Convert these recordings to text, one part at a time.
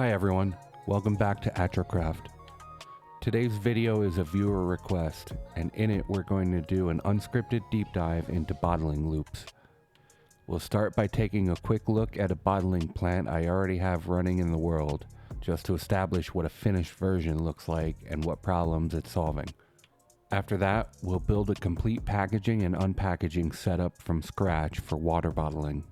Hi everyone, welcome back to atroKraft. Today's video is a viewer request, and in it we're going to do an unscripted deep dive into bottling loops. We'll start by taking a quick look at a bottling plant I already have running in the world, just to establish what a finished version looks like and what problems it's solving. After that, we'll build a complete packaging and unpackaging setup from scratch for water bottling.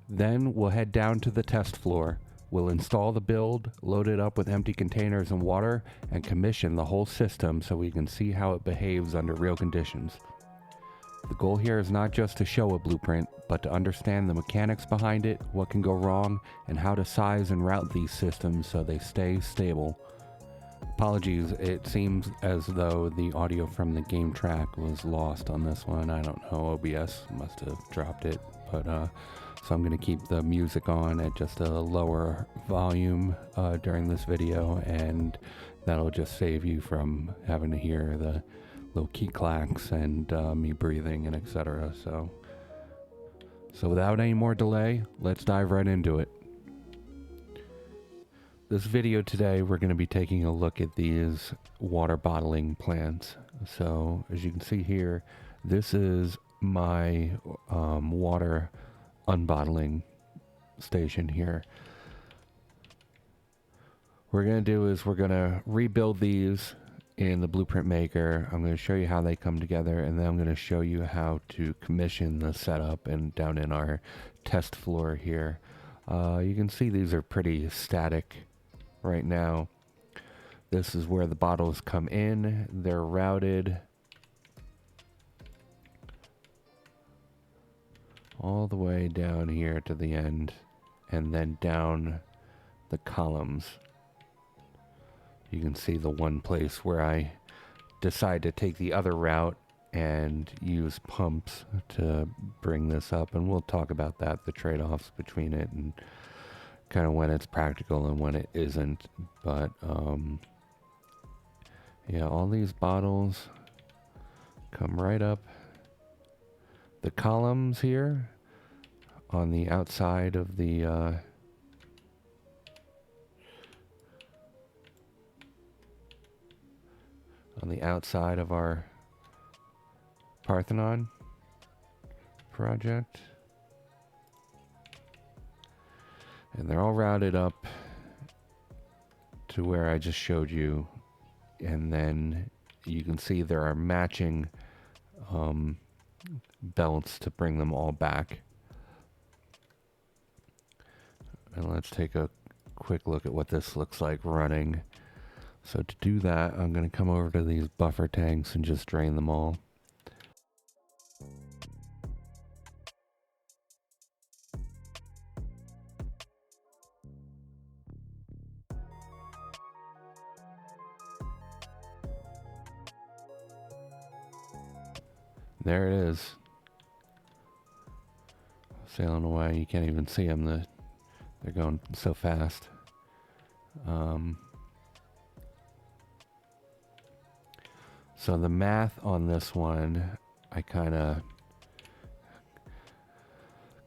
Then we'll head down to the test floor. We'll install the build, load it up with empty containers and water, and commission the whole system so we can see how it behaves under real conditions. The goal here is not just to show a blueprint, but to understand the mechanics behind it, what can go wrong, and how to size and route these systems so they stay stable. Apologies, it seems as though the audio from the game track was lost on this one. I don't know, OBS must have dropped it, but so I'm going to keep the music on at just a lower volume during this video, and that'll just save you from having to hear the little key clacks and me breathing and etc. So without any more delay, let's dive right into it. This video today, we're going to be taking a look at these water bottling plants. So as you can see here, this is my water unbottling station here. What we're going to do is we're going to rebuild these in the blueprint maker. I'm going to show you how they come together, and then I'm going to show you how to commission the setup and down in our test floor here. You can see these are pretty static right now. This is where the bottles come in. They're routed all the way down here to the end, and then down the columns. You can see the one place where I decide to take the other route and use pumps to bring this up, and we'll talk about that, the trade-offs between it and kind of when it's practical and when it isn't. But yeah, all these bottles come right up the columns here on the outside of the on the outside of our Parthenon project. And they're all routed up to where I just showed you. And then you can see there are matching belts to bring them all back. And let's take a quick look at what this looks like running. So to do that, I'm going to come over to these buffer tanks and just drain them all. There it is. Sailing away. You can't even see them. They're going so fast. So the math on this one, I kind of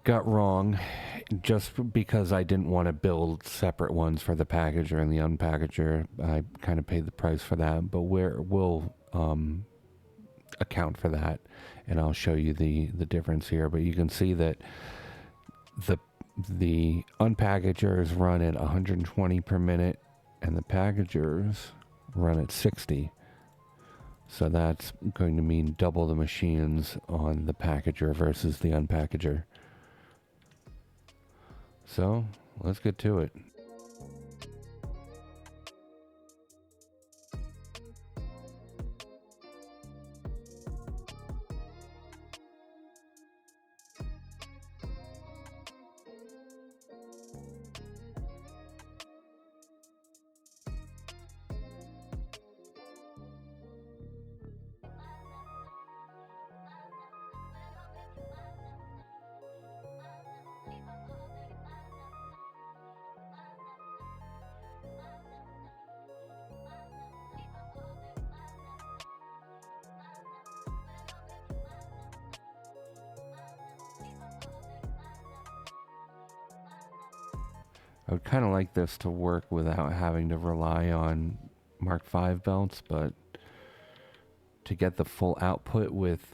got wrong just because I didn't want to build separate ones for the packager and the unpackager. I kind of paid the price for that, but we'll account for that, and I'll show you the difference here. But you can see that the unpackagers run at 120 per minute and the packagers run at 60. So that's going to mean double the machines on the packager versus the unpackager. So let's get to it. I would kind of like this to work without having to rely on Mark V belts, but to get the full output with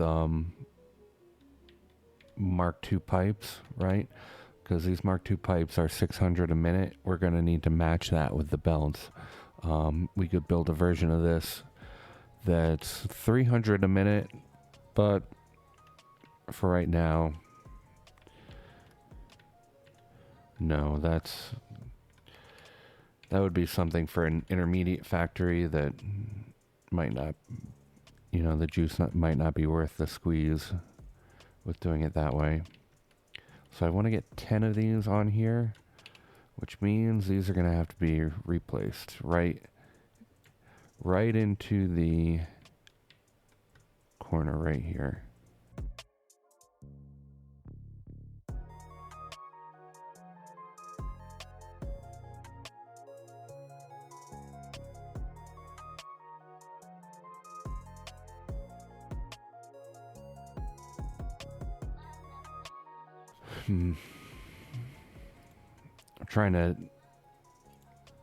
Mark II pipes, right? Because these Mark II pipes are 600 a minute. We're going to need to match that with the belts. We could build a version of this that's 300 a minute, but for right now, no, that would be something for an intermediate factory that might not, the juice might not be worth the squeeze with doing it that way. So I want to get 10 of these on here, which means these are going to have to be replaced right into the corner right here. I'm trying to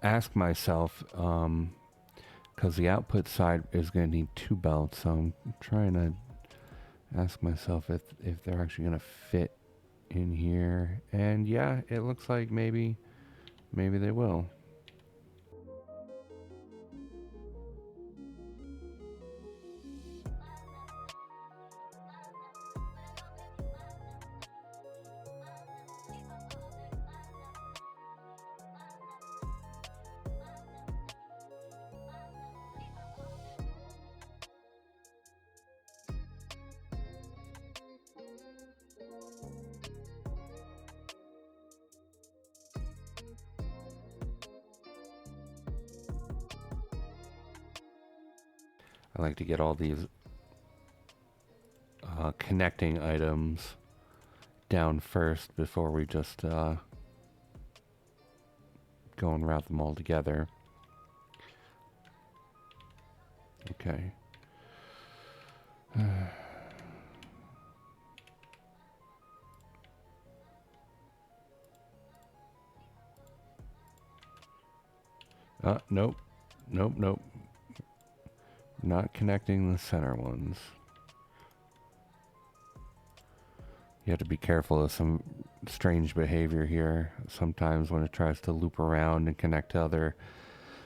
ask myself, because the output side is going to need 2 belts, so I'm trying to ask myself if they're actually going to fit in here. And yeah, it looks like maybe they will. I like to get all these connecting items down first before we just go and route them all together. Okay. Nope. Not connecting the center ones. You have to be careful of some strange behavior here. Sometimes when it tries to loop around and connect to other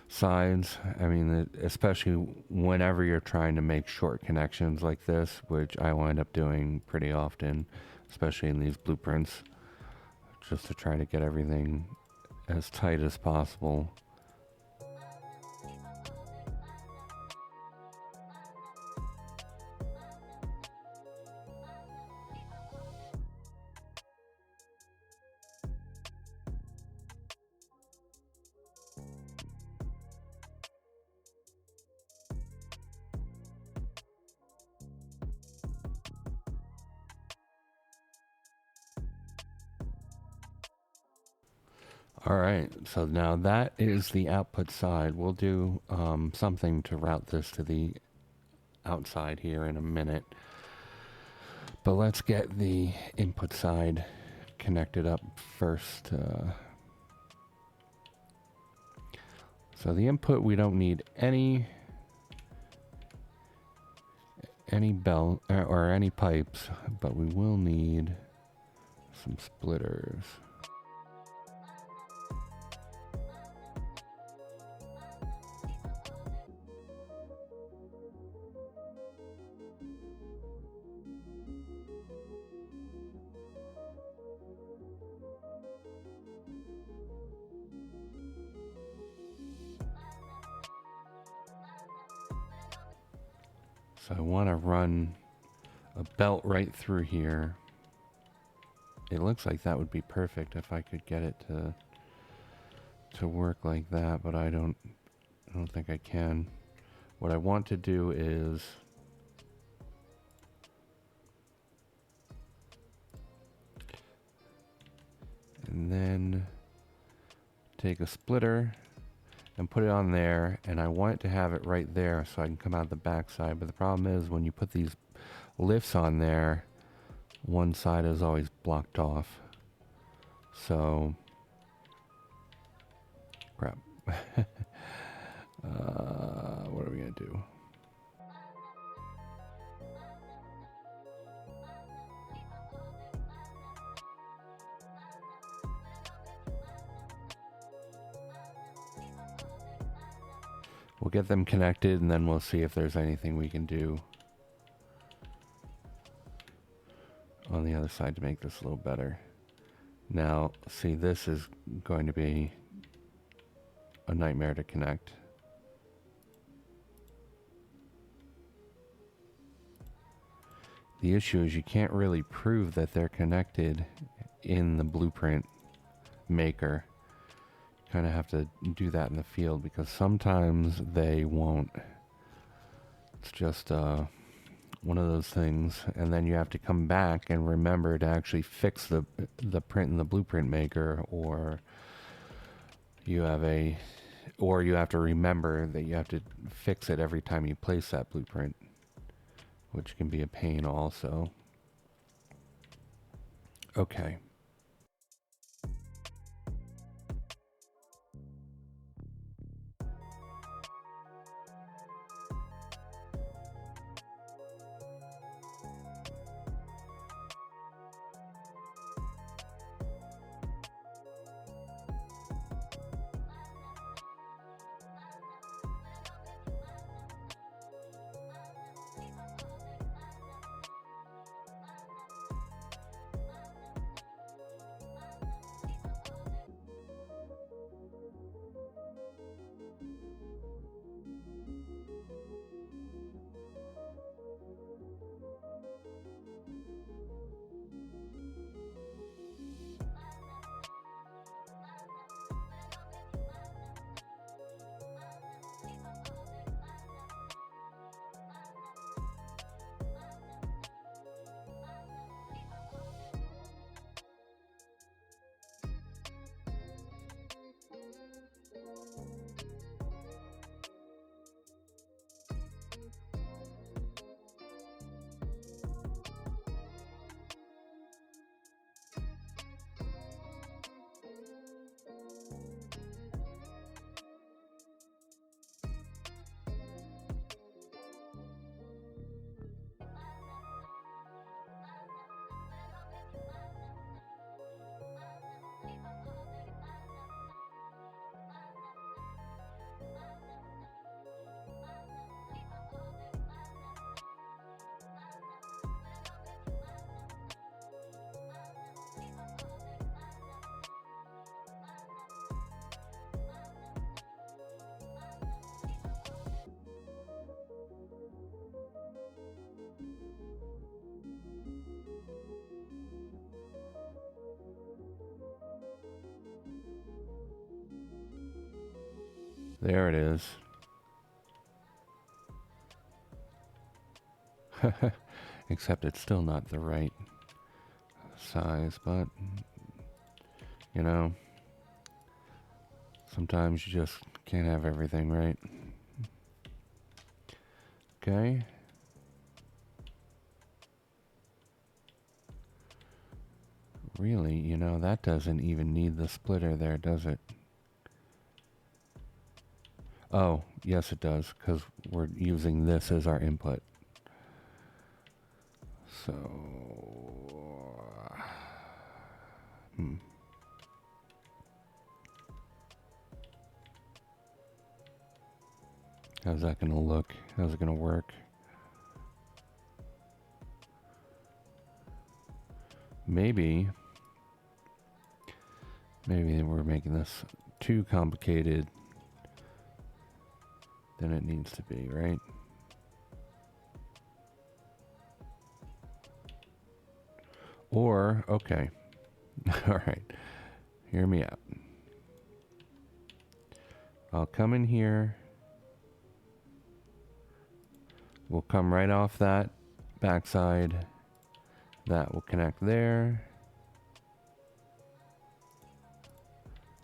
sides, I mean, especially whenever you're trying to make short connections like this, which I wind up doing pretty often, especially in these blueprints, just to try to get everything as tight as possible. All right, so now that is the output side. We'll do something to route this to the outside here in a minute. But let's get the input side connected up first. So the input, we don't need any bell or any pipes, but we will need some splitters. So I want to run a belt right through here. It looks like that would be perfect if I could get it to work like that, but I don't think I can. What I want to do is and then take a splitter and put it on there, and I want to have it right there so I can come out the back side. But the problem is when you put these lifts on there, one side is always blocked off. So Crap. What are we going to do? We'll get them connected and then we'll see if there's anything we can do on the other side to make this a little better. Now, see, this is going to be a nightmare to connect. The issue is you can't really prove that they're connected in the blueprint maker. You kind of have to do that in the field because sometimes they won't. It's just one of those things, and then you have to come back and remember to actually fix the print in the blueprint maker, or you have to remember that you have to fix it every time you place that blueprint, which can be a pain also. Okay. There it is. Except it's still not the right size, but you know, sometimes you just can't have everything right. Okay. Really, you know, that doesn't even need the splitter there, does it? Oh, yes it does, because we're using this as our input. So, how's that going to look? How's it going to work? Maybe we're making this too complicated than it needs to be, right? Or, okay. All right. Hear me out. I'll come in here. We'll come right off that backside. That will connect there.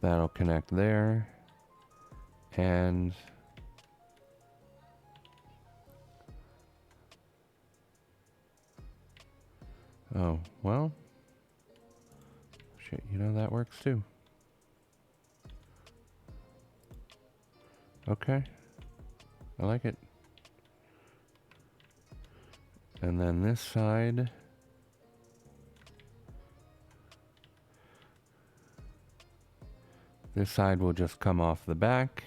That'll connect there. And oh, well, shit, you know, that works too. Okay. I like it. And then this side. This side will just come off the back.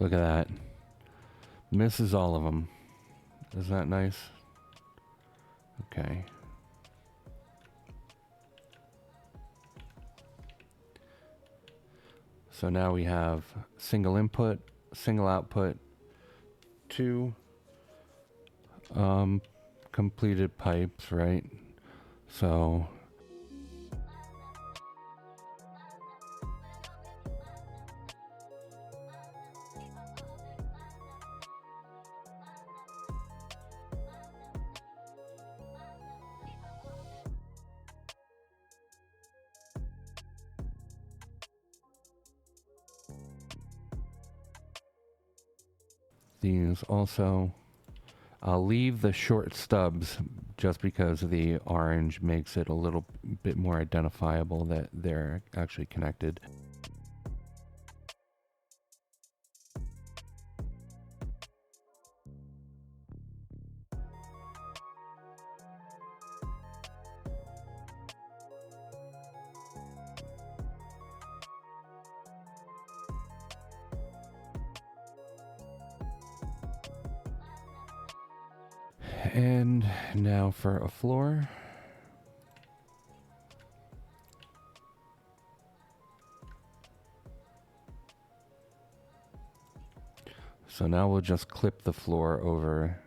Look at that. Misses all of them. Isn't that nice? Okay. So now we have single input, single output, two completed pipes, right? So these also, I'll leave the short stubs just because the orange makes it a little bit more identifiable that they're actually connected. And now for a floor. So now we'll just clip the floor over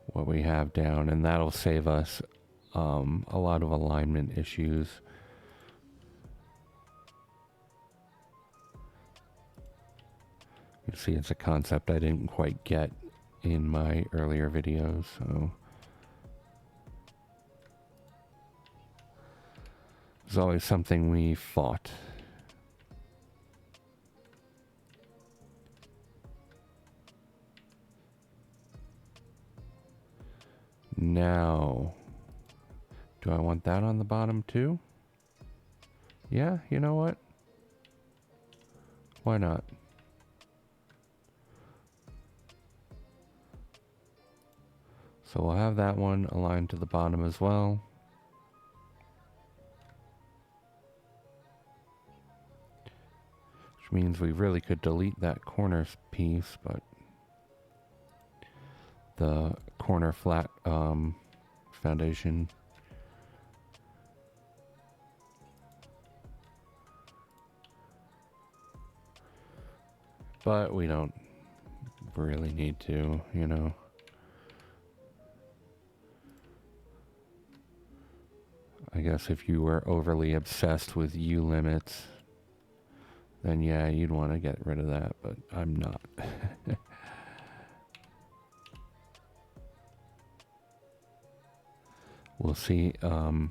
what we have down, and that'll save us a lot of alignment issues. You see, it's a concept I didn't quite get in my earlier videos, so it's always something we fought. Now, do I want that on the bottom too? Yeah, you know what? Why not? So we'll have that one aligned to the bottom as well. Which means we really could delete that corner piece, but the corner flat foundation. But we don't really need to, you know. I guess if you were overly obsessed with U limits, then yeah, you'd want to get rid of that, but I'm not. We'll see if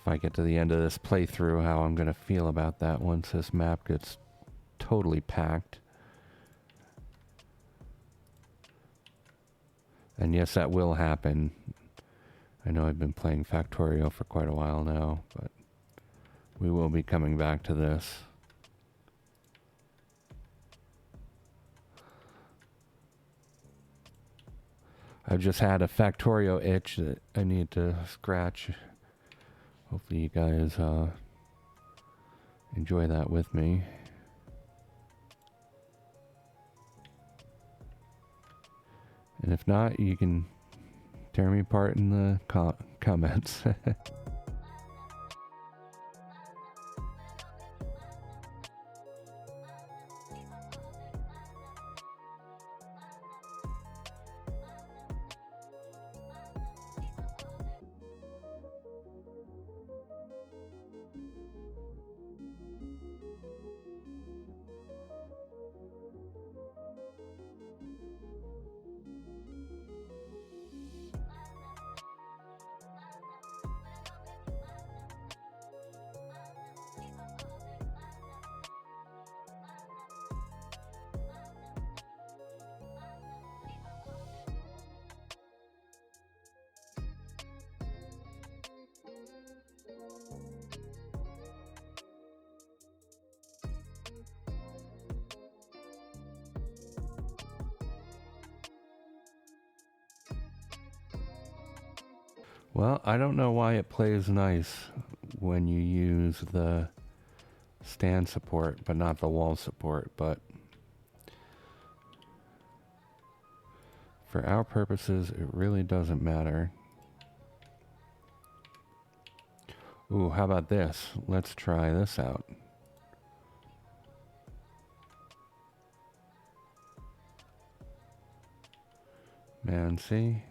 I get to the end of this playthrough how I'm going to feel about that once this map gets totally packed. And yes, that will happen. I know I've been playing Factorio for quite a while now, but we will be coming back to this. I've just had a Factorio itch that I need to scratch. Hopefully you guys enjoy that with me. And if not, you can tear me apart in the comments. Well, I don't know why it plays nice when you use the stand support, but not the wall support, but for our purposes, it really doesn't matter. Ooh, how about this? Let's try this out. Man, see?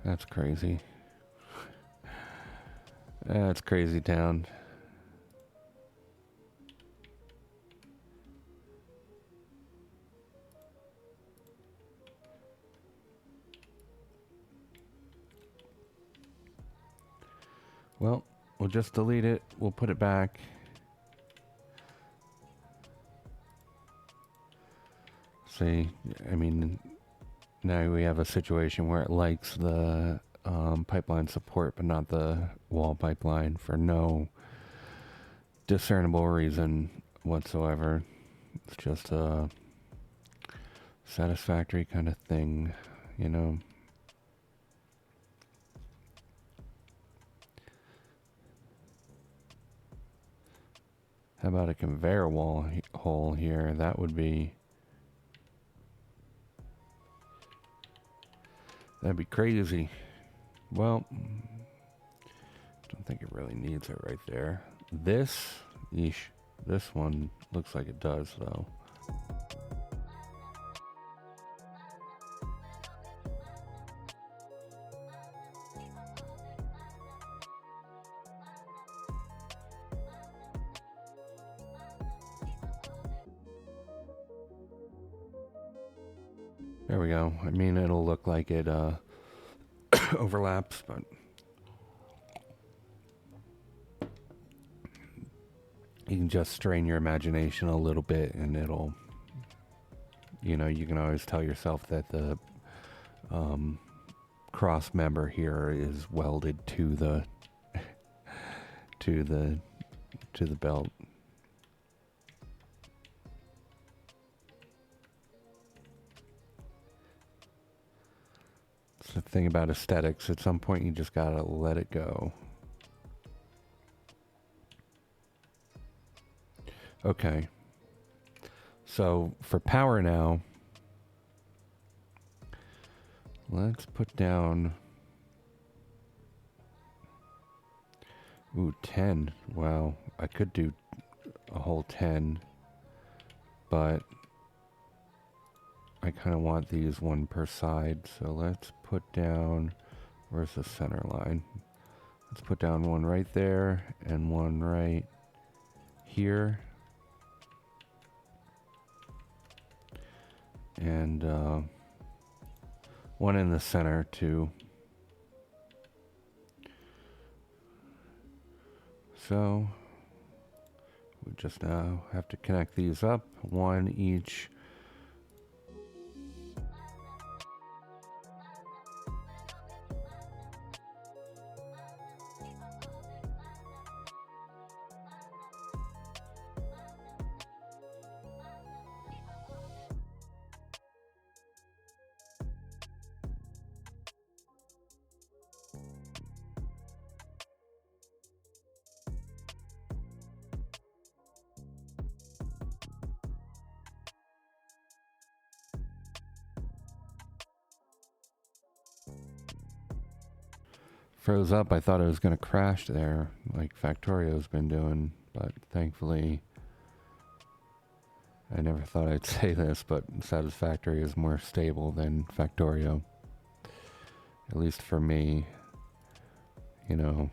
That's crazy. That's crazy town. Well, we'll just delete it. We'll put it back. See, I mean, now we have a situation where it likes the pipeline support, but not the wall pipeline for no discernible reason whatsoever. It's just a satisfactory kind of thing, you know. How about a conveyor wall hole here? That would be... That'd be crazy. Well, don't think it really needs it right there. This, yeesh, this one looks like it does though. There we go. I mean, it'll look like it overlaps, but you can just strain your imagination a little bit and it'll, you know, you can always tell yourself that the cross member here is welded to the to the belt. It's the thing about aesthetics. At some point, you just gotta let it go. Okay. So for power now, let's put down, ooh, 10. Wow, I could do a whole 10, but I kind of want these one per side. So let's put down, where's the center line? Let's put down one right there and one right here. And one in the center too. So we just now have to connect these up, one each. Froze up. I thought it was going to crash there, like Factorio's been doing, but thankfully, I never thought I'd say this, but Satisfactory is more stable than Factorio. At least for me, you know.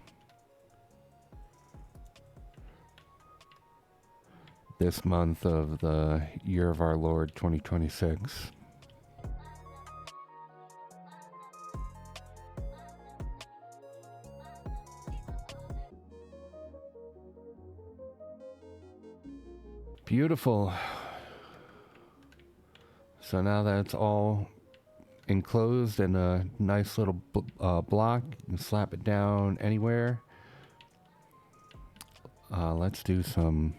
This month of the year of our Lord 2026. Beautiful. So now that it's all enclosed in a nice little block, you can slap it down anywhere. Let's do some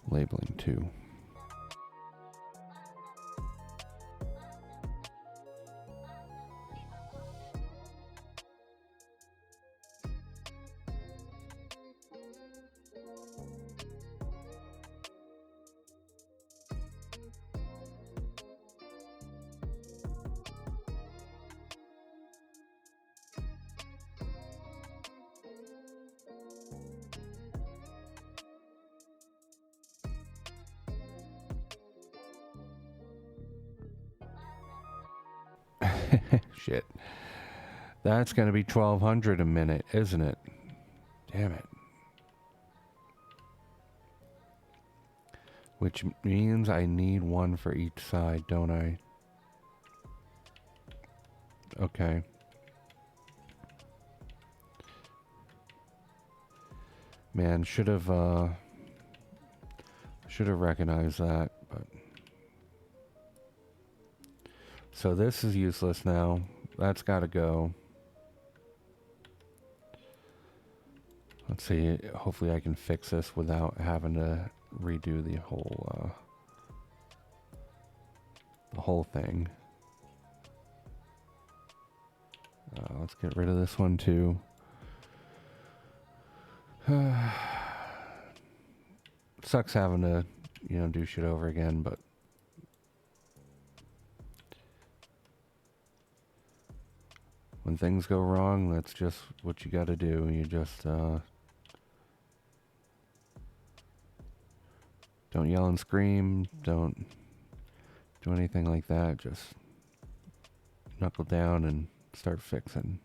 labeling too. Shit. That's going to be 1200 a minute, isn't it? Damn it. Which means I need one for each side, don't I? Okay. Man, should have recognized that, but so this is useless now. That's got to go. Let's see. Hopefully I can fix this without having to redo the whole thing. Let's get rid of this one too. Sucks having to, do shit over again, but when things go wrong, that's just what you gotta do. You just, don't yell and scream, don't do anything like that, just knuckle down and start fixing.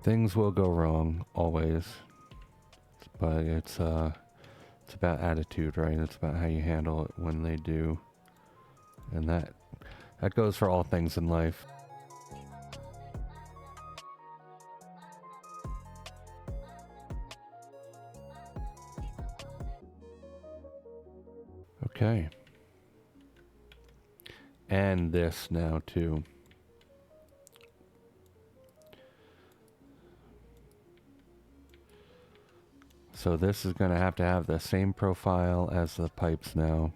Things will go wrong, always, but it's about attitude, right? It's about how you handle it when they do, and that goes for all things in life. Okay. And this now too. So this is going to have the same profile as the pipes now.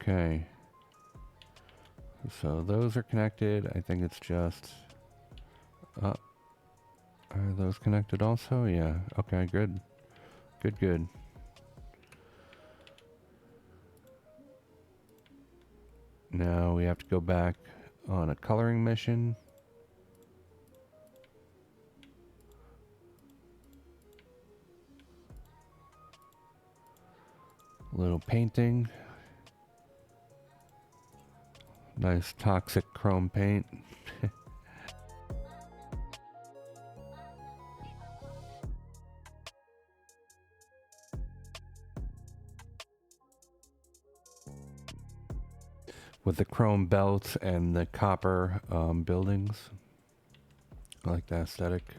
Okay. So those are connected. I think it's just... are those connected also? Yeah. Okay, good. Good. Now we have to go back on a coloring mission. A little painting. Nice toxic chrome paint. With the chrome belts and the copper buildings. I like the aesthetic.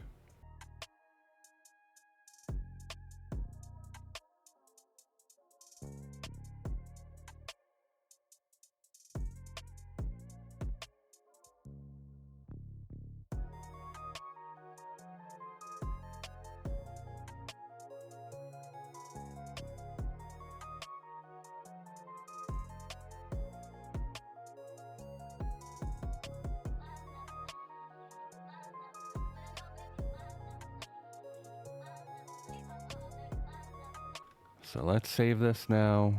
So let's save this now.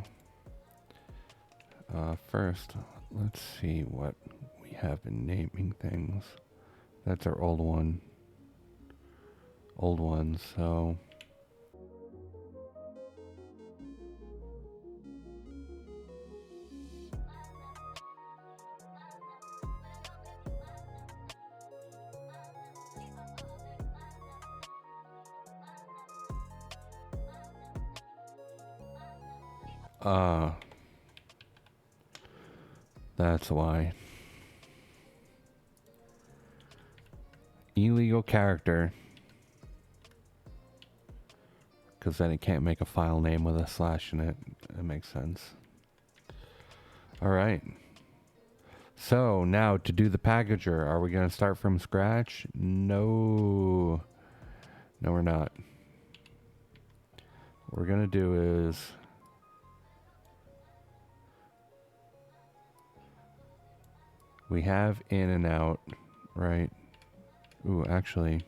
First, let's see what we have been naming things. That's our old one. Old one, so... That's why. illegal character, because then it can't make a file name with a slash in it. That makes sense. All right. So now to do the packager, are we going to start from scratch? No. No, we're not. What we're going to do is we have in and out, right? Ooh, actually,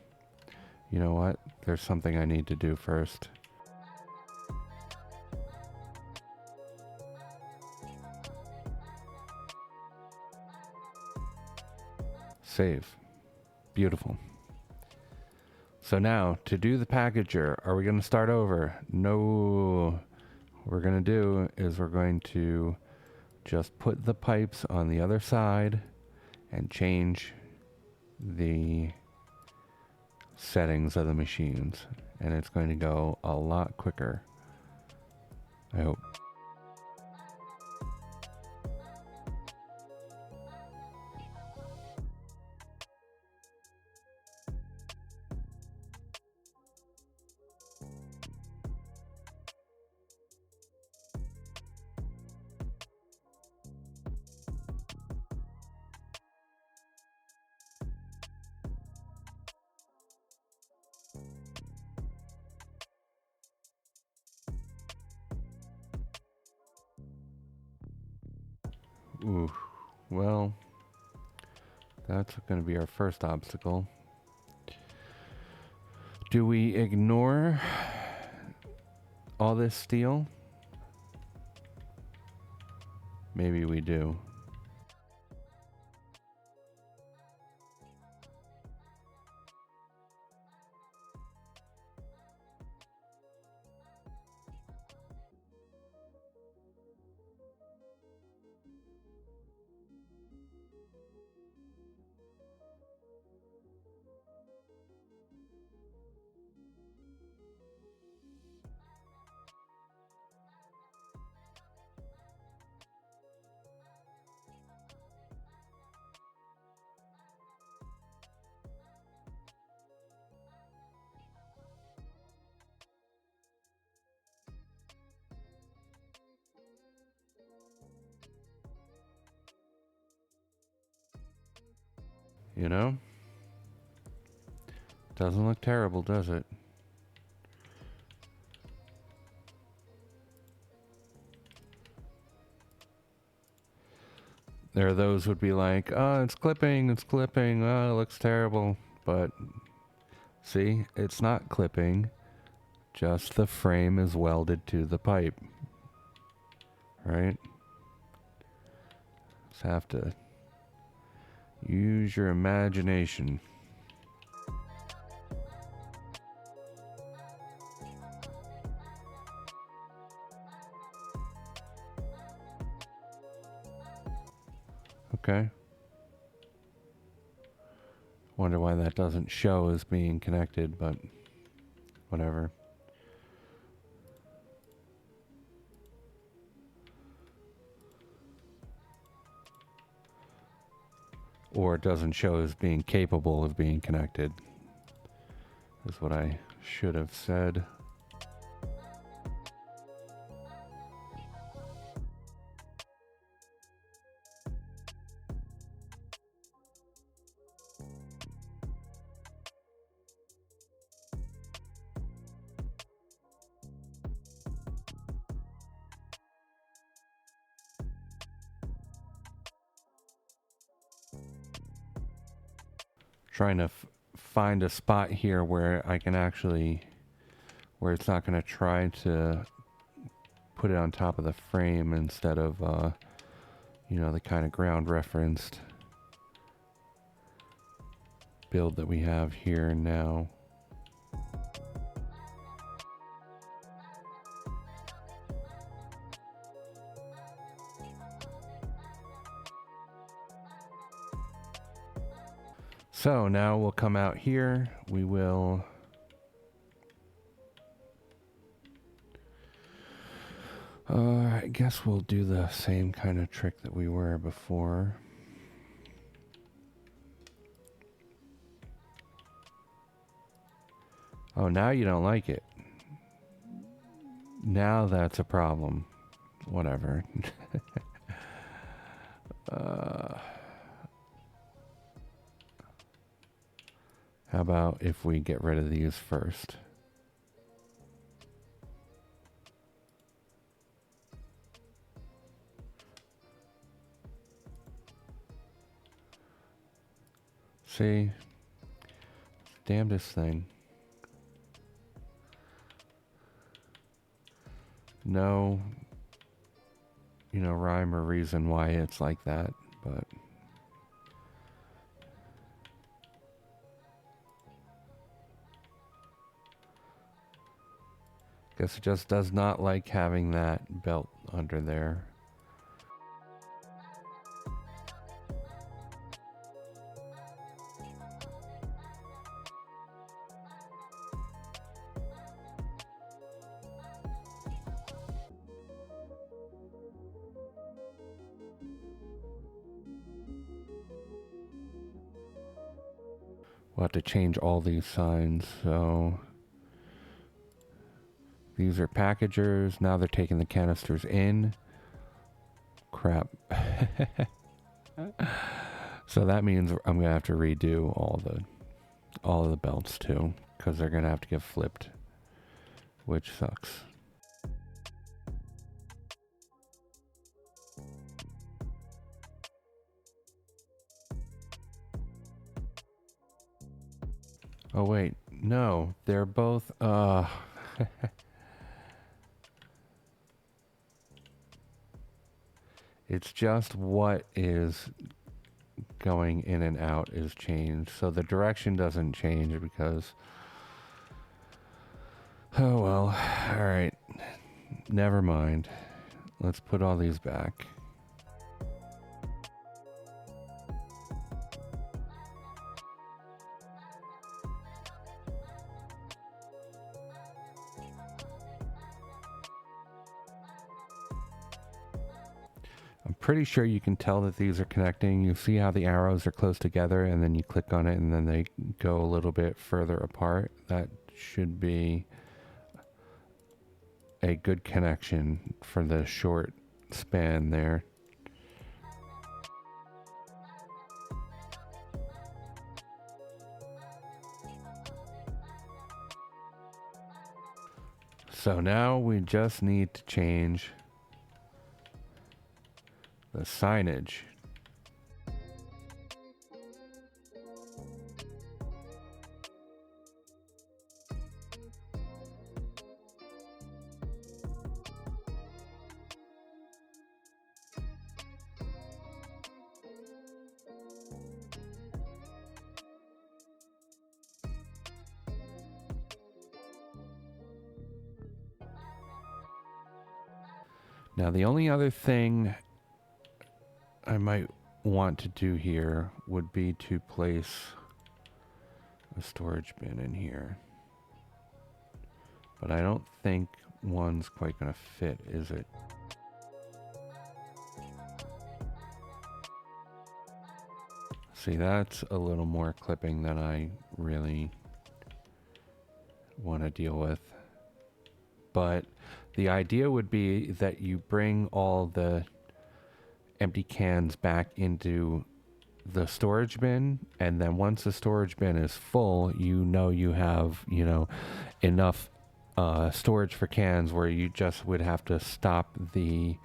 you know what? There's something I need to do first. Save. Beautiful. So now, to do the packager, are we going to start over? No. What we're going to do is we're going to just put the pipes on the other side and change the settings of the machines. And it's going to go a lot quicker, I hope. Ooh, well, that's going to be our first obstacle. Do we ignore all this steel? Maybe we do. You know? Doesn't look terrible, does it? There are those who would be like, oh, it's clipping, oh, it looks terrible. But see, it's not clipping, just the frame is welded to the pipe. Right? Just have to use your imagination. Okay. Wonder why that doesn't show as being connected, but whatever. Or it doesn't show as being capable of being connected, is what I should have said. Trying to find a spot here where I can actually, where it's not going to try to put it on top of the frame instead of, you know, the kind of ground referenced build that we have here now. So now we'll come out here, we will I guess we'll do the same kind of trick that we were before. Oh, now you don't like it. Now that's a problem. Whatever. How about if we get rid of these first? See? Damnedest thing. No, rhyme or reason why it's like that, but guess it just does not like having that belt under there. We'll have to change all these signs, so these are packagers. Now they're taking the canisters in. Crap. So that means I'm gonna have to redo all of the belts too, because they're gonna have to get flipped, which sucks. Oh wait, no, they're both it's just what is going in and out is changed. So the direction doesn't change because, oh well, all right, never mind. Let's put all these back. I'm pretty sure you can tell that these are connecting. You see how the arrows are close together and then you click on it and then they go a little bit further apart. That should be a good connection for the short span there. So now we just need to change the signage. Now the only other thing I might want to do here would be to place a storage bin in here. But I don't think one's quite going to fit, is it? See, that's a little more clipping than I really want to deal with. But the idea would be that you bring all the empty cans back into the storage bin, and then once the storage bin is full, you have, enough storage for cans where you just would have to stop the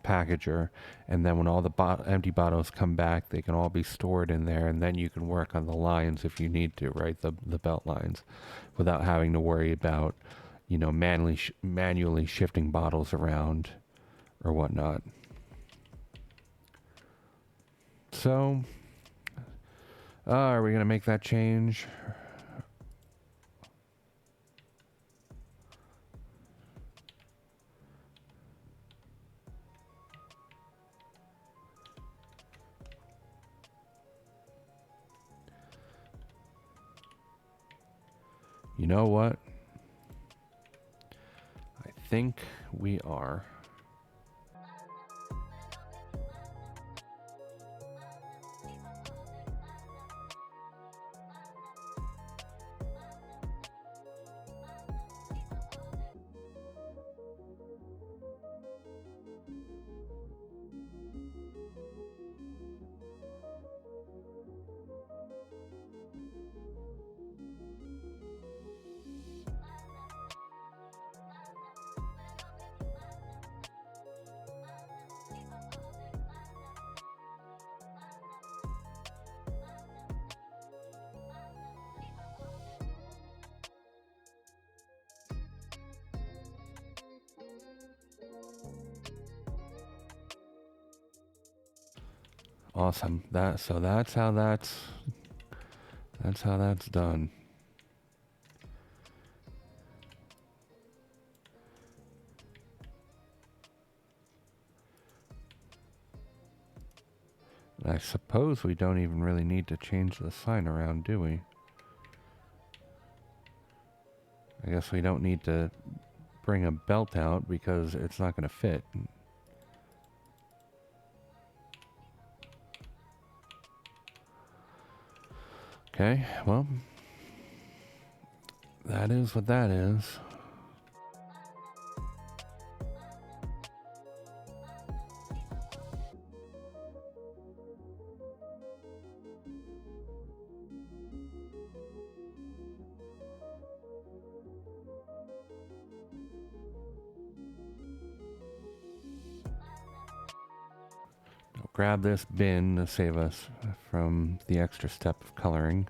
packager, and then when all the empty bottles come back, they can all be stored in there, and then you can work on the lines if you need to, right? The belt lines, without having to worry about, manually shifting bottles around or whatnot. So, are we gonna make that change? You know what? I think we are. Awesome. That's how that's done. I suppose we don't even really need to change the sign around, do we? I guess we don't need to bring a belt out because it's not going to fit. Okay, well, that is what that is. Grab this bin to save us from the extra step of coloring.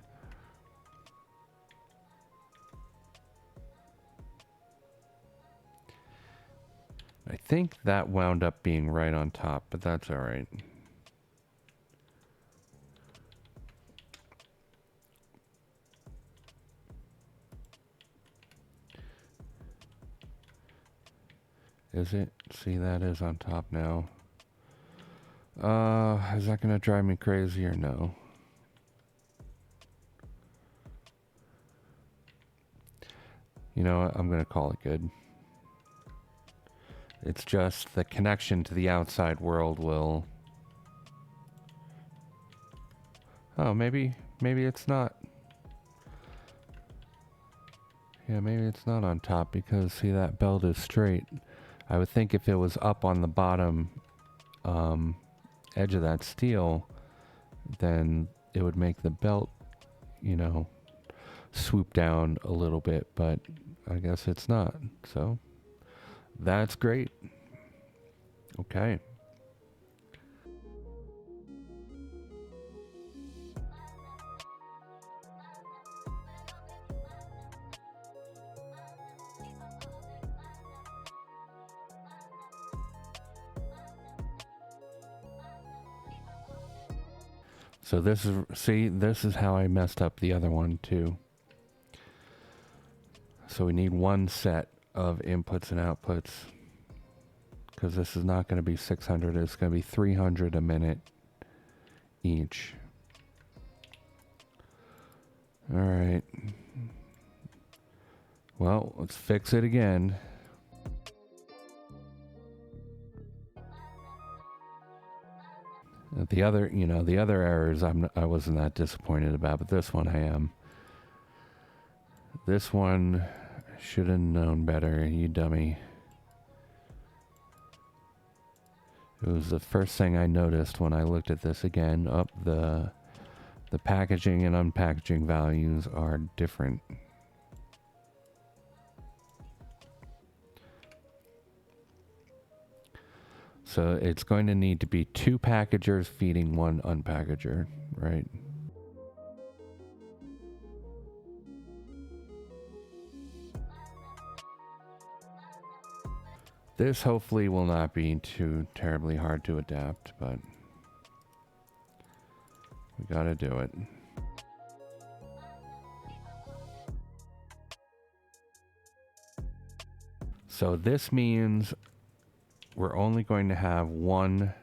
I think that wound up being right on top, but that's all right. Is it? See, that is on top now. Is that gonna drive me crazy or no? You know what? I'm gonna call it good. It's just the connection to the outside world will... Oh, maybe it's not. Yeah, maybe it's not on top because, see, that belt is straight. I would think if it was up on the bottom edge of that steel, then it would make the belt, you know, swoop down a little bit, but I guess it's not. So that's great. Okay. So this is, see, this is how I messed up the other one too. So we need one set of inputs and outputs because this is not going to be 600. It's going to be 300 a minute each. All right. Well, let's fix it again. The other, you know, the other errors I wasn't that disappointed about, but this one I am. This one should have known better, you dummy. It was the first thing I noticed when I looked at this again. Up the packaging and unpackaging values are different. So it's going to need to be 2 packagers feeding 1 unpackager, right? This hopefully will not be too terribly hard to adapt, but we gotta do it. So this means we're only going to have one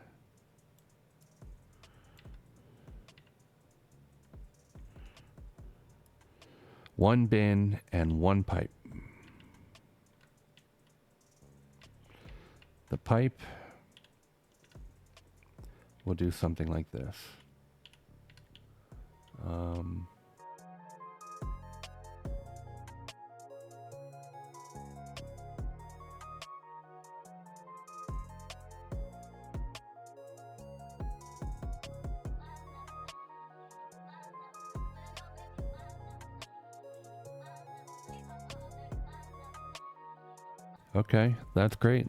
bin and 1 pipe. The pipe will do something like this. Okay, that's great.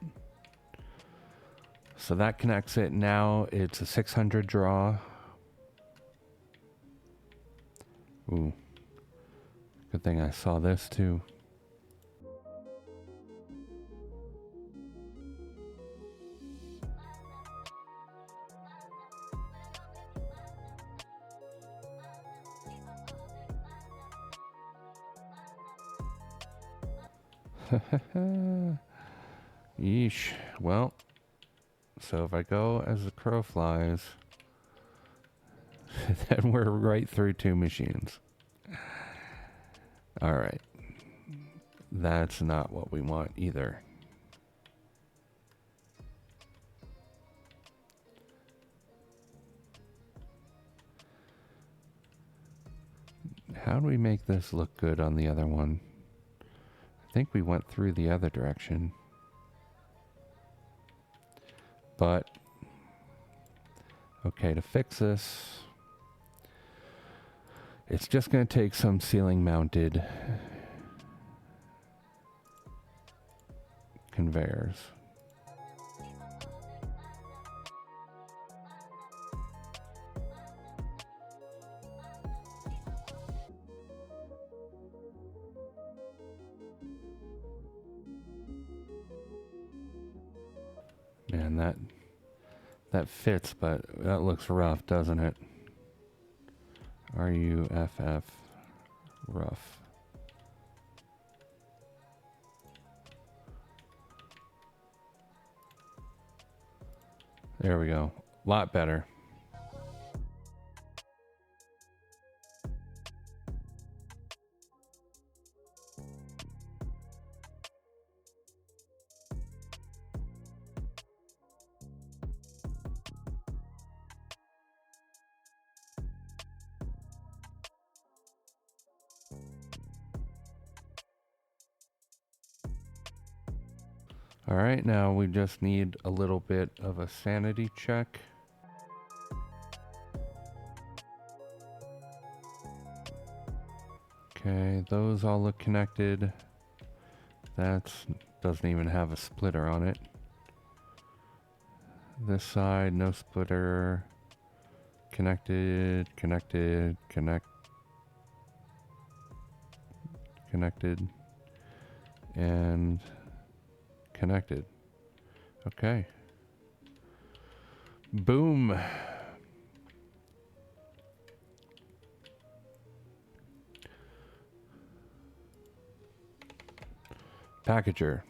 So that connects it. Now it's a 600 draw. Ooh. Good thing I saw this too. Yeesh. Well, so if I go as the crow flies, then we're right through two machines. All right. That's not what we want either. How do we make this look good on the other one? I think we went through the other direction. But, okay, to fix this, it's just going to take some ceiling mounted conveyors. Man, that fits, but that looks rough, doesn't it? R-U-F-F, rough. There we go. Lot better. All right, now we just need a little bit of a sanity check. Okay, those all look connected. That doesn't even have a splitter on it. This side, no splitter. Connected, connected, connected, and connected. Okay. Boom. Packager.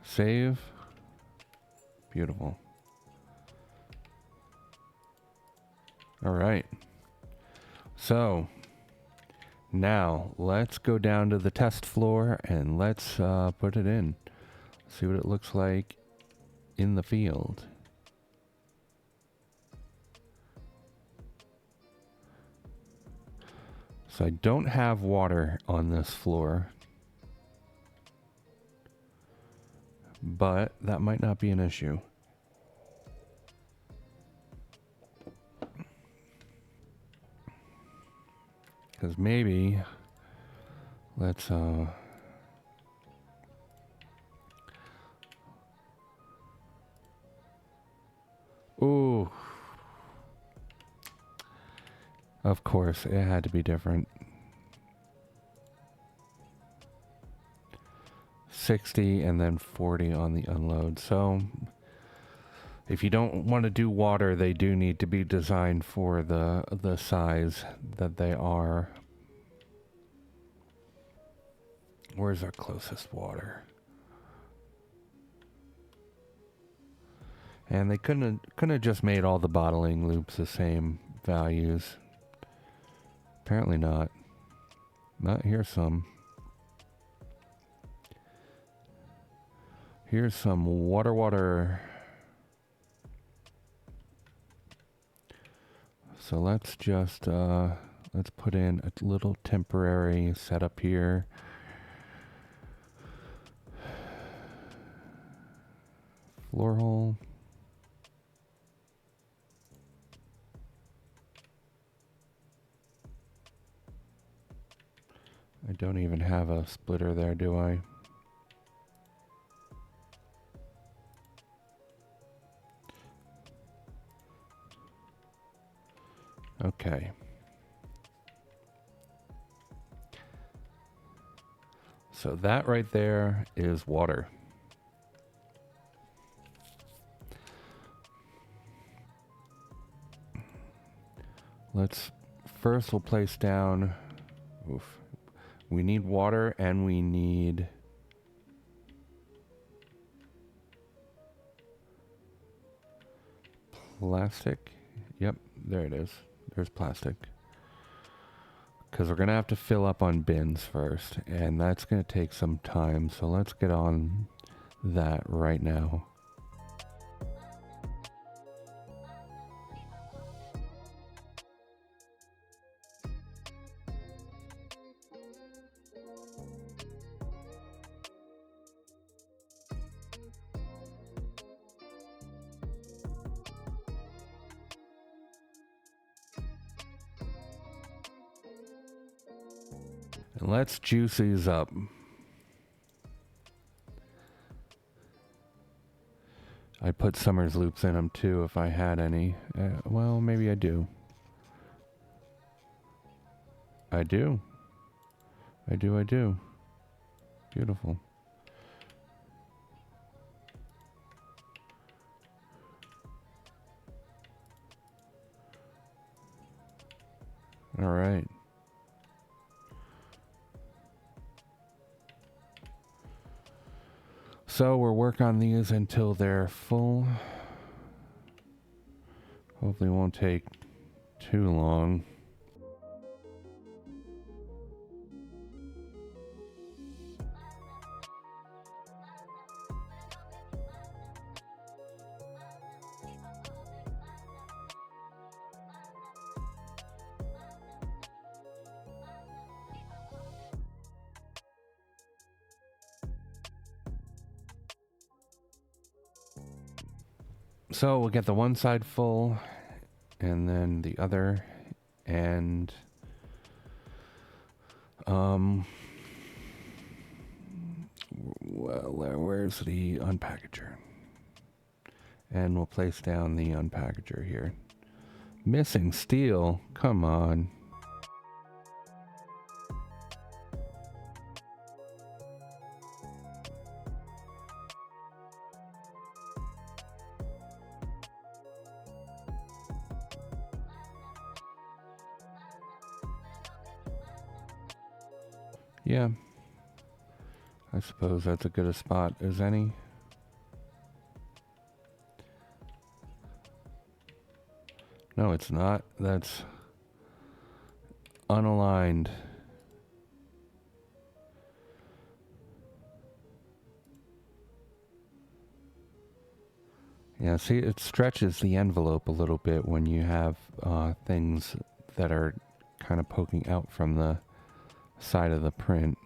Save. Beautiful. All right. So now let's go down to the test floor and let's put it in. See what it looks like in the field. So I don't have water on this floor, but that might not be an issue. Because maybe, let's, ooh. Of course, it had to be different. 60 and then 40 on the unload. So if you don't want to do water, they do need to be designed for the size that they are. Where's our closest water? And they couldn't have just made all the bottling loops the same values. Apparently not. Not here's some. Here's some water. So let's just let's put in a little temporary setup here. Floor hole. I don't even have a splitter there, do I? Okay. So that right there is water. Let's first we'll place down, oof. We need water and we need plastic. Yep, there it is. There's plastic. Because we're going to have to fill up on bins first, and that's going to take some time, so let's get on that right now. And let's juice these up. I'd put Summer's loops in them too if I had any. Well, maybe I do. I do. I do. Beautiful. All right. So we'll work on these until they're full. Hopefully it won't take too long. So we'll get the one side full and then the other, and well, where's the unpackager? And we'll place down the unpackager here. Missing steel, come on. Yeah, I suppose that's a good a spot as any. No, it's not. That's unaligned. Yeah, see, it stretches the envelope a little bit when you have things that are kind of poking out from the side of the print.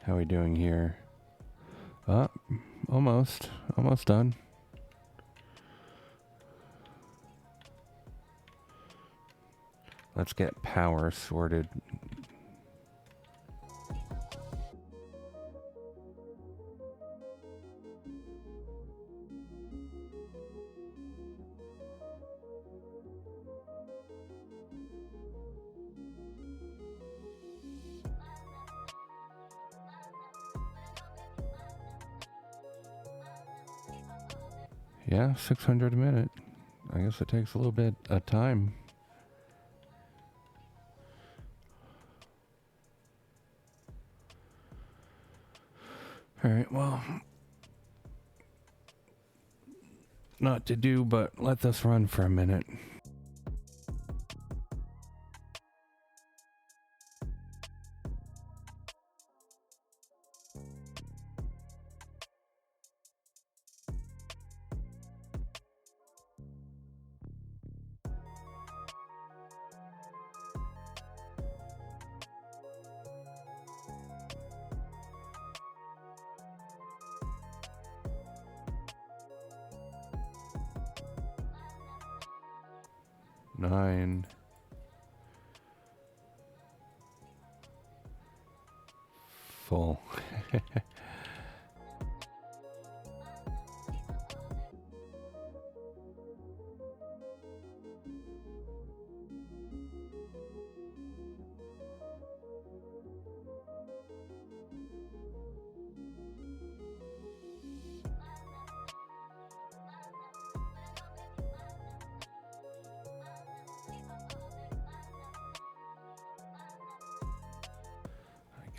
How are we doing here? Almost done. Let's get power sorted. Yeah, 600 a minute. I guess it takes a little bit of time. All right, well, not to do, but let this run for a minute. Nine, full.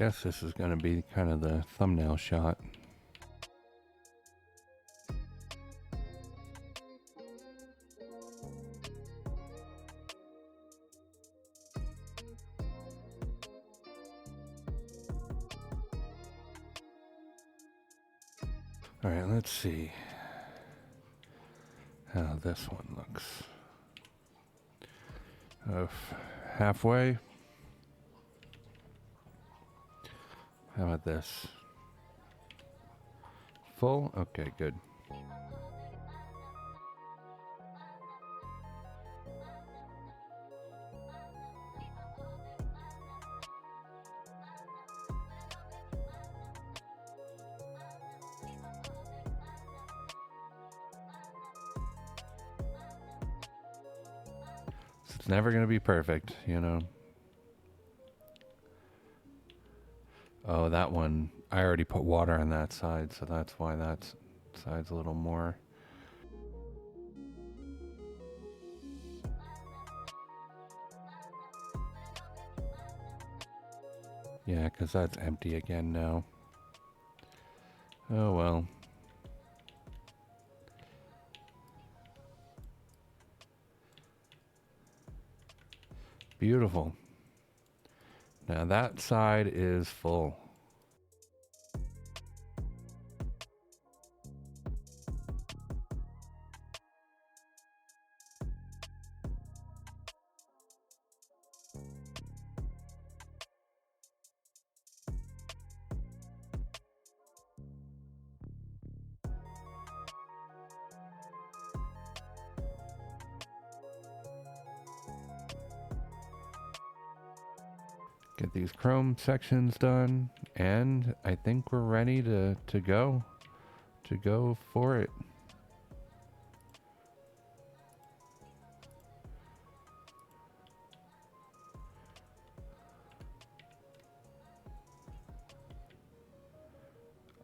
I guess this is going to be kind of the thumbnail shot. All right, let's see how this one looks. Halfway. How about this? Full? Okay, good. It's never going to be perfect, you know. Oh, that one, I already put water on that side, so that's why that side's a little more. Yeah, because that's empty again now. Oh well. Beautiful. Now that side is full. Get these chrome sections done, and I think we're ready to go for it.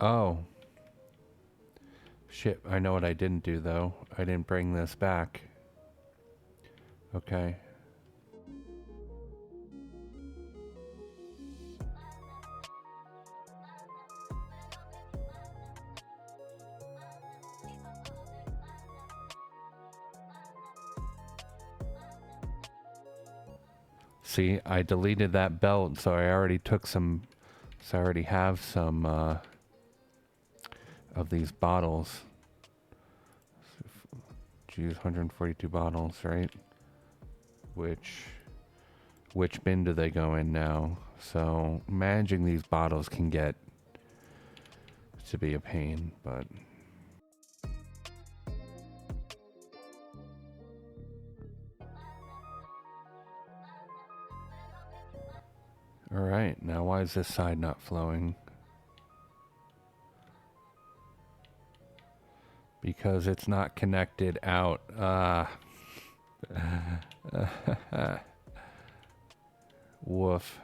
Oh. Shit, I know what I didn't do though. I didn't bring this back. Okay. See, I deleted that belt, so I already took some, so I already have some of these bottles. Geez, 142 bottles, right? Which bin do they go in now? So managing these bottles can get to be a pain, but all right, now why is this side not flowing? Because it's not connected out. Woof.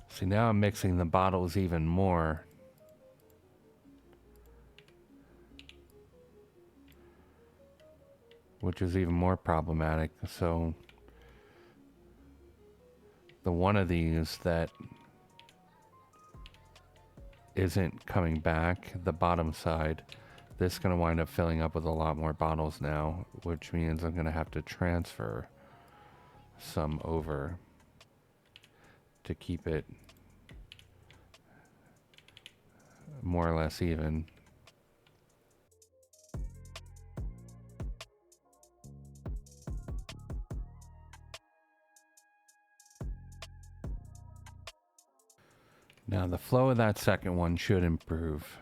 See, now I'm mixing the bottles even more. Which is even more problematic. So the one of these that isn't coming back, the bottom side, this is going to wind up filling up with a lot more bottles now, which means I'm going to have to transfer some over to keep it more or less even. Now the flow of that second one should improve.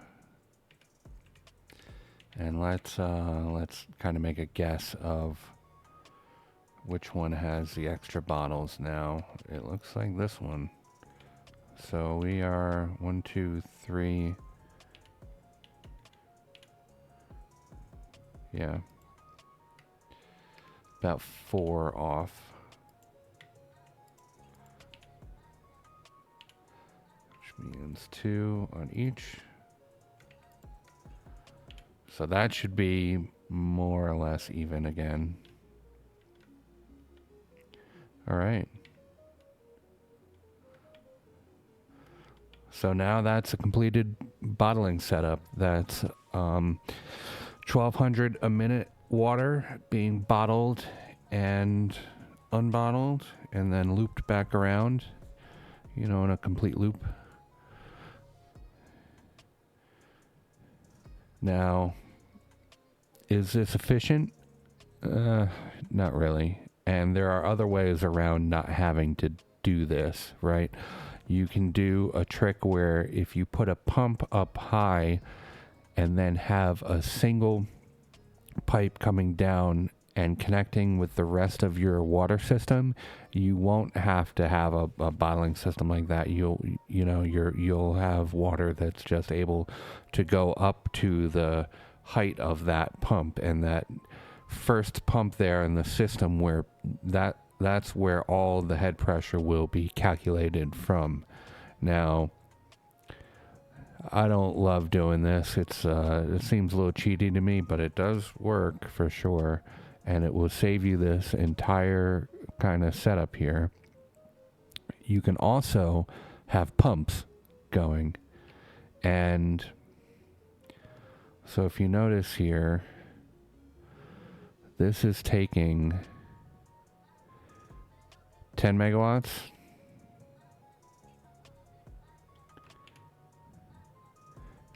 And let's kind of make a guess of which one has the extra bottles now. It looks like this one. So we are 1, 2, 3. Yeah. About 4 off. Which means 2 on each. So that should be more or less even again. All right. So now that's a completed bottling setup. That's 1,200 a minute water being bottled and unbottled and then looped back around, you know, in a complete loop. Now, is this efficient? Not really. And there are other ways around not having to do this, right? You can do a trick where if you put a pump up high and then have a single pipe coming down and connecting with the rest of your water system, you won't have to have a bottling system like that. You'll have water that's just able to go up to the height of that pump, and that first pump there in the system where that's where all the head pressure will be calculated from. Now, I don't love doing this. It seems a little cheaty to me, but it does work for sure, and it will save you this entire kind of setup here. You can also have pumps going, and so if you notice here, this is taking 10 megawatts.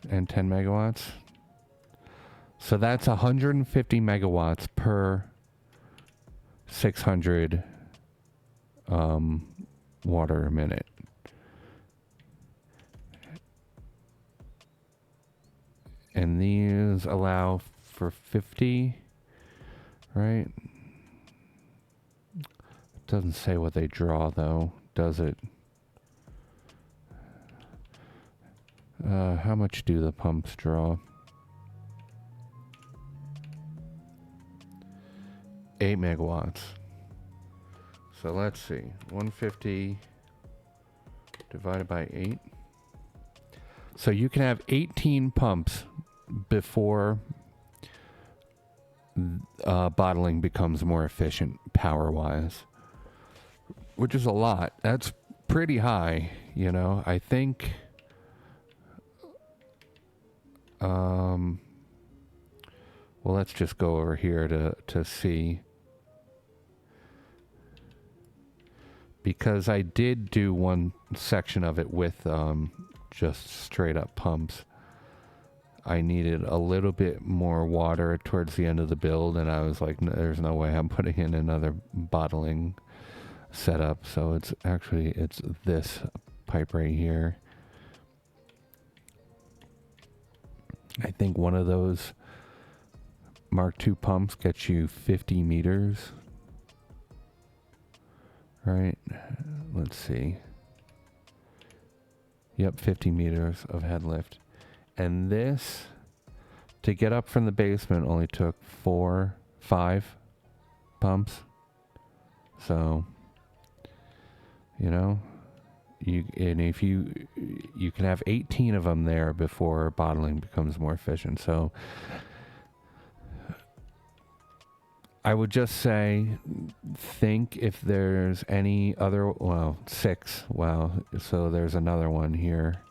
And 10 megawatts. So that's 150 megawatts per 600 water a minute. And these allow for 50, right? It doesn't say what they draw though, does it? How much do the pumps draw? 8 megawatts. So let's see. 150 divided by 8. So you can have 18 pumps before bottling becomes more efficient power-wise, which is a lot. That's pretty high, you know. I think well, let's just go over here to see, because I did do one section of it with just straight up pumps. I needed a little bit more water towards the end of the build, and I was like, there's no way I'm putting in another bottling setup. So it's this pipe right here. I think one of those Mark II pumps gets you 50 meters. Right? Let's see. Yep, 50 meters of head lift. And this, to get up from the basement, only took 5 pumps. So, you know, you can have 18 of them there before bottling becomes more efficient. So I would just say, think if there's any other, 6. Wow. So there's another one here.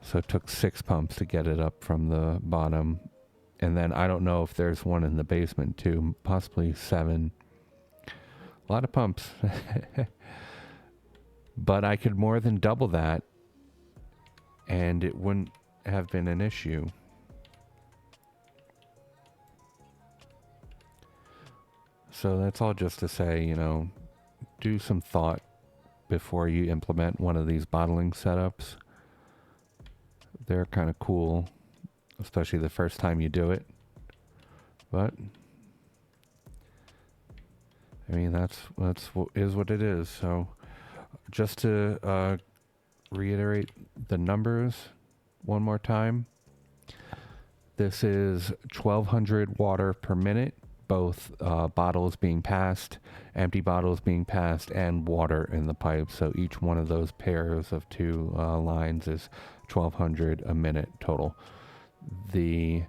So it took 6 pumps to get it up from the bottom. And then I don't know if there's one in the basement too, possibly 7. A lot of pumps. But I could more than double that, and it wouldn't have been an issue. So that's all just to say, you know, do some thought before you implement one of these bottling setups. They're kind of cool, especially the first time you do it. But I mean, that's is what it is. So just to reiterate the numbers one more time. This is 1200 water per minute, both bottles being passed, empty bottles being passed, and water in the pipe. So each one of those pairs of two lines is 1200 a minute total. The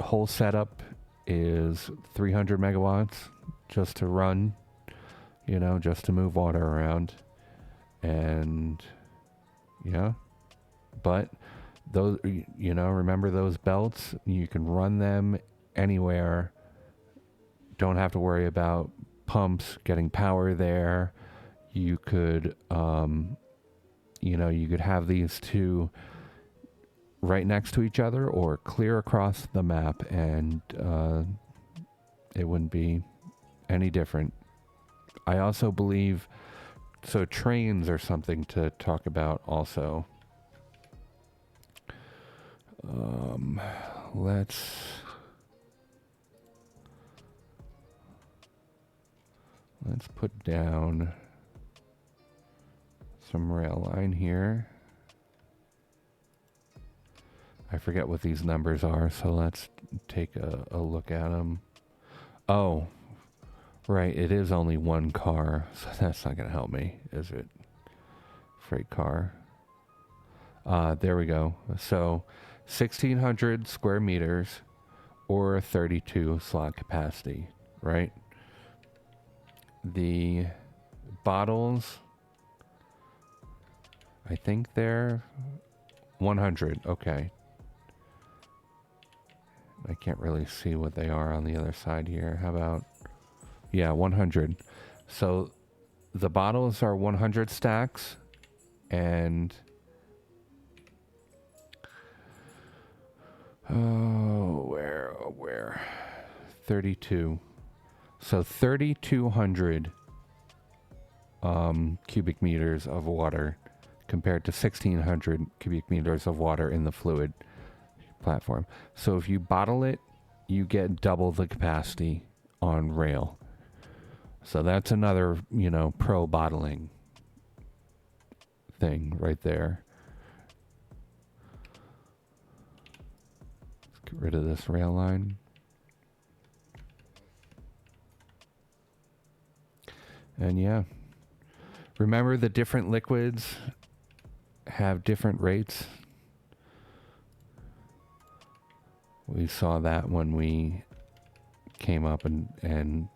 whole setup is 300 megawatts just to run, just to move water around. And yeah, but those, remember those belts, you can run them anywhere. Don't have to worry about pumps getting power there. You could, you could have these two right next to each other or clear across the map, and it wouldn't be any different. I also believe, so trains are something to talk about also. Let's put down some rail line here. I forget what these numbers are, so let's take a look at them. Oh, right, it is only one car, so that's not going to help me, is it? Freight car. There we go. So 1,600 square meters or 32 slot capacity, right? The bottles, I think they're 100. Okay. I can't really see what they are on the other side here. How about, yeah, 100. So the bottles are 100 stacks, and where 32. So 3,200 cubic meters of water compared to 1,600 cubic meters of water in the fluid platform. So if you bottle it, you get double the capacity on rail. So that's another, pro bottling thing right there. Let's get rid of this rail line. And yeah, remember the different liquids have different rates. We saw that when we came up and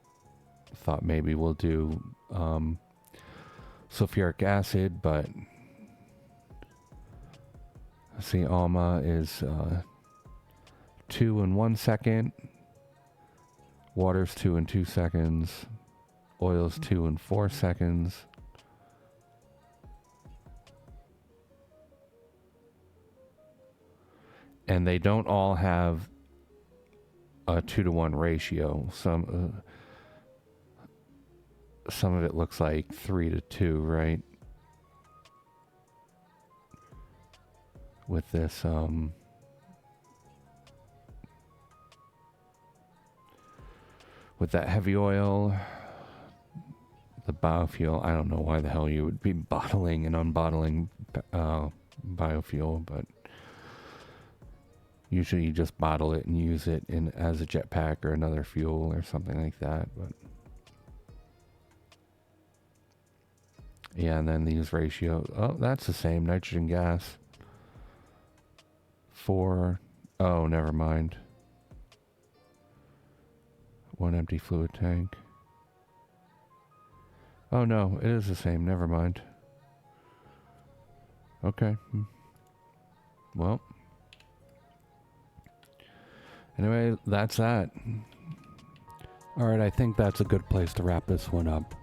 thought maybe we'll do sulfuric acid, but see, Alma is 2 in 1 second, water's 2 in 2 seconds, oil's 2 in 4 seconds. And they don't all have a 2-to-1 ratio. Some of it looks like 3-to-2, right? With this, with that heavy oil, the biofuel. I don't know why the hell you would be bottling and unbottling biofuel, but usually you just bottle it and use it as a jetpack or another fuel or something like that. But yeah, and then these ratios. Oh, that's the same. Nitrogen gas. 4. Oh, never mind. 1 empty fluid tank. Oh no, it is the same. Never mind. Okay. Well. Anyway, that's that. Alright, I think that's a good place to wrap this one up.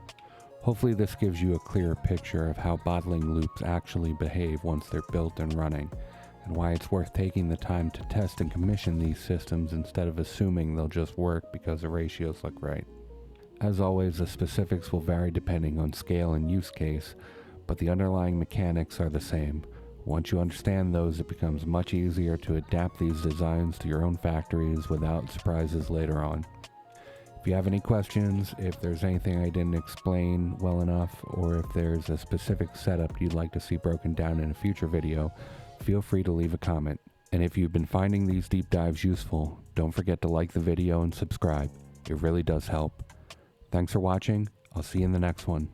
Hopefully this gives you a clearer picture of how bottling loops actually behave once they're built and running, and why it's worth taking the time to test and commission these systems instead of assuming they'll just work because the ratios look right. As always, the specifics will vary depending on scale and use case, but the underlying mechanics are the same. Once you understand those, it becomes much easier to adapt these designs to your own factories without surprises later on. If you have any questions, if there's anything I didn't explain well enough, or if there's a specific setup you'd like to see broken down in a future video, feel free to leave a comment. And if you've been finding these deep dives useful, don't forget to like the video and subscribe. It really does help. Thanks for watching. I'll see you in the next one.